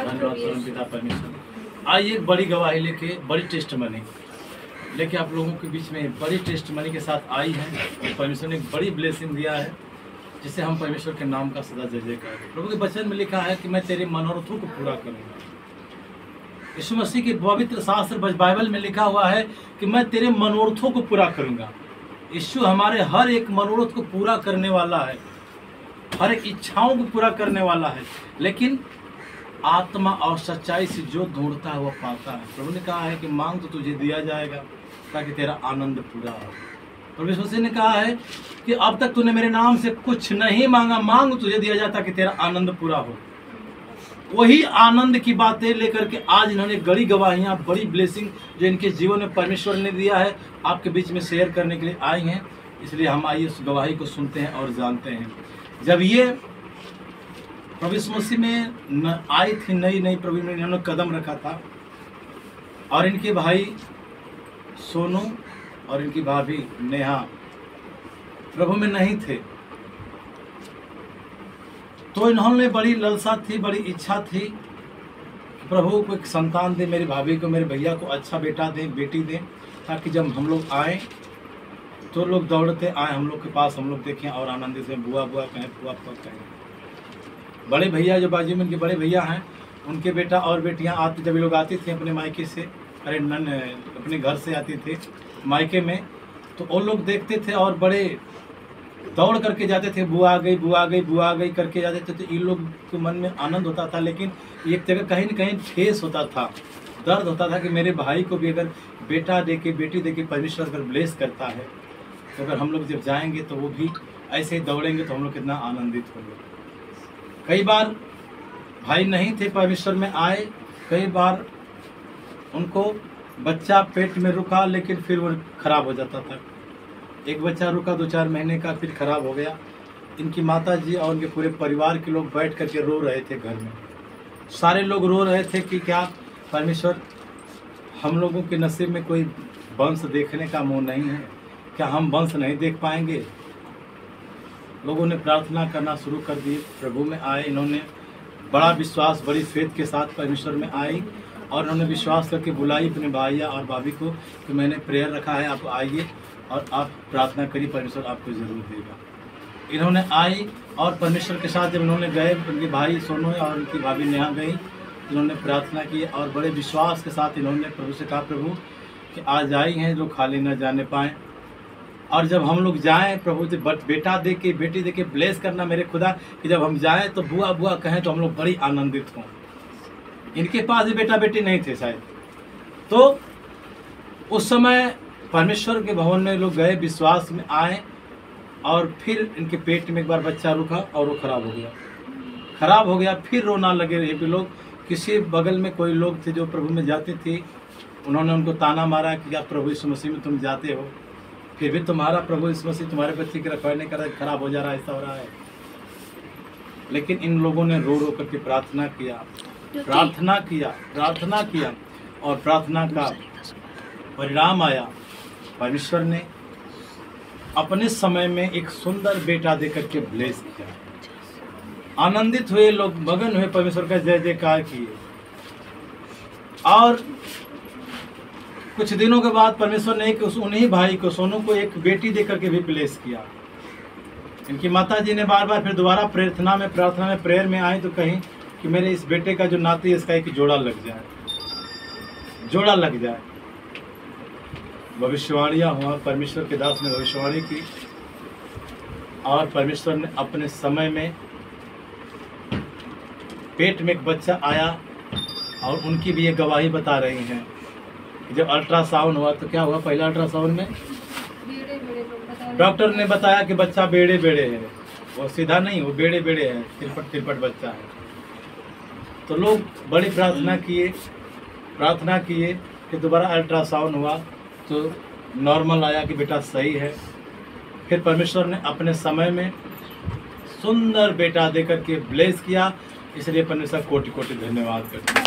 धन्यवाद पिता परमेश्वर। आज एक बड़ी गवाही लेके, बड़ी टेस्टमनी लेके आप लोगों के बीच में बड़ी टेस्टमनी के साथ आई है। परमेश्वर ने एक बड़ी ब्लेसिंग दिया है जिससे हम परमेश्वर के नाम का सदा जय जय करें। प्रभु के वचन में लिखा है कि मैं तेरे मनोरथों को पूरा करूंगा। यीशु मसीह के पवित्र शास्त्र बाइबल में लिखा हुआ है कि मैं तेरे मनोरथों को पूरा करूंगा। यीशु हमारे हर एक मनोरथ को पूरा करने वाला है, हर एक इच्छाओं को पूरा करने वाला है, लेकिन आत्मा और सच्चाई से जो ढूंढता है वह पाता है। प्रभु ने कहा है कि मांग तो तुझे दिया जाएगा ताकि तेरा आनंद पूरा हो। प्रभु यीशु मसीह ने कहा है कि अब तक तूने मेरे नाम से कुछ नहीं मांगा, मांग तुझे दिया जाए ताकि तेरा आनंद पूरा हो। वही आनंद की बातें लेकर के आज इन्होंने बड़ी गवाहियाँ, बड़ी ब्लेसिंग जो इनके जीवन में परमेश्वर ने दिया है आपके बीच में शेयर करने के लिए आई हैं। इसलिए हम आइए उस गवाही को सुनते हैं और जानते हैं। जब ये प्रभु यीशु मसीह में आई थी नई प्रभु ने इन्होंने कदम रखा था और इनके भाई सोनू और इनकी भाभी नेहा प्रभु में नहीं थे, तो इन्होंने बड़ी लालसा थी, बड़ी इच्छा थी कि प्रभु को एक संतान दे, मेरी भाभी को, मेरे भैया को अच्छा बेटा दें, बेटी दें, ताकि जब हम लोग आए तो लोग दौड़ते आए हम लोग के पास, हम लोग देखें और आनंदित से बुआ बुआ कहें, बुआ बुआ कहें। बड़े भैया जो बाजू में इनके बड़े भैया हैं, उनके बेटा और बेटियां आती, जब ये लोग आती थी अपने मायके से, अपने घर से आती थी मायके में, तो वो लोग देखते थे और बड़े दौड़ करके जाते थे, बुआ आ गई, बुआ आ गई, बुआ आ गई करके जाते थे। तो इन लोग के मन में आनंद होता था, लेकिन एक जगह कहीं न कहीं ठेस होता था, दर्द होता था कि मेरे भाई को भी अगर बेटा दे के, बेटी दे के परमेश्वर अगर ब्लेस करता है, तो अगर हम लोग जब जाएंगे तो वो भी ऐसे ही दौड़ेंगे तो हम लोग कितना आनंदित होंगे। कई बार भाई नहीं थे, परमेश्वर में आए, कई बार उनको बच्चा पेट में रुका लेकिन फिर वो खराब हो जाता था। एक बच्चा रुका 2-4 महीने का, फिर खराब हो गया। इनकी माता जी और उनके पूरे परिवार के लोग बैठ करके रो रहे थे घर में, सारे लोग रो रहे थे कि क्या परमेश्वर हम लोगों के नसीब में कोई वंश देखने का मुँह नहीं है, क्या हम वंश नहीं देख पाएंगे। लोगों ने प्रार्थना करना शुरू कर दी, प्रभु में आए। इन्होंने बड़ा विश्वास, बड़ी फेथ के साथ परमेश्वर में आई और उन्होंने विश्वास करके बुलाई अपने भैया और भाभी को कि मैंने प्रेयर रखा है, आप आइए और आप प्रार्थना करिए, परमेश्वर आपको ज़रूर देगा। इन्होंने आई और परमेश्वर के साथ जब इन्होंने गए, उनके भाई सोनू और उनकी भाभी नेहा गई, इन्होंने प्रार्थना की और बड़े विश्वास के साथ इन्होंने प्रभु से कहा, प्रभु कि आज आई हैं जो खाली न जाने पाएँ, और जब हम लोग जाएं प्रभु से बेटा दे के, बेटी दे के ब्लेस करना मेरे खुदा, कि जब हम जाएं तो बुआ बुआ कहें तो हम लोग बड़ी आनंदित हों। इनके पास भी बेटा बेटी नहीं थे शायद, तो उस समय परमेश्वर के भवन में लोग गए, विश्वास में आए और फिर इनके पेट में एक बार बच्चा रुका और वो खराब हो गया। फिर रोना लगे रहे भी लोग। किसी बगल में कोई लोग थे जो प्रभु में जाते थे, उन्होंने उनको ताना मारा कि आप प्रभु यीशु मसीह में तुम जाते हो, फिर भी तुम्हारा प्रभु यीशु मसीह तुम्हारे बच्चे की रखवाली नहीं कर रहा है, खराब हो जा रहा है, ऐसा हो रहा है। लेकिन इन लोगों ने रो रो करके प्रार्थना किया और प्रार्थना का परिणाम आया। परमेश्वर ने अपने समय में एक सुंदर बेटा देकर के ब्लेस किया। आनंदित हुए लोग, मगन हुए, परमेश्वर का जय जयकार किए। और कुछ दिनों के बाद परमेश्वर ने उन्हीं भाई को, सोनू को, एक बेटी देकर के भी ब्लेस किया। इनकी माता जी ने बार बार फिर दोबारा प्रार्थना में प्रेयर में आई तो कहीं कि मेरे इस बेटे का जो नाती है इसका एक जोड़ा लग जाए। भविष्यवाणियाँ हुआ, परमेश्वर के दास ने भविष्यवाणी की और परमेश्वर ने अपने समय में पेट में एक बच्चा आया और उनकी भी ये गवाही बता रही हैं। जब अल्ट्रासाउंड हुआ तो क्या हुआ, पहला अल्ट्रासाउंड में डॉक्टर ने बताया कि बच्चा बेड़े है, वो सीधा नहीं, वो बेड़े है, तिरपट बच्चा है। तो लोग बड़ी प्रार्थना किए कि दोबारा अल्ट्रासाउंड हुआ तो नॉर्मल आया कि बेटा सही है। फिर परमेश्वर ने अपने समय में सुंदर बेटा देकर के ब्लेस किया, इसलिए परमेश्वर कोटि कोटि धन्यवाद करते हैं।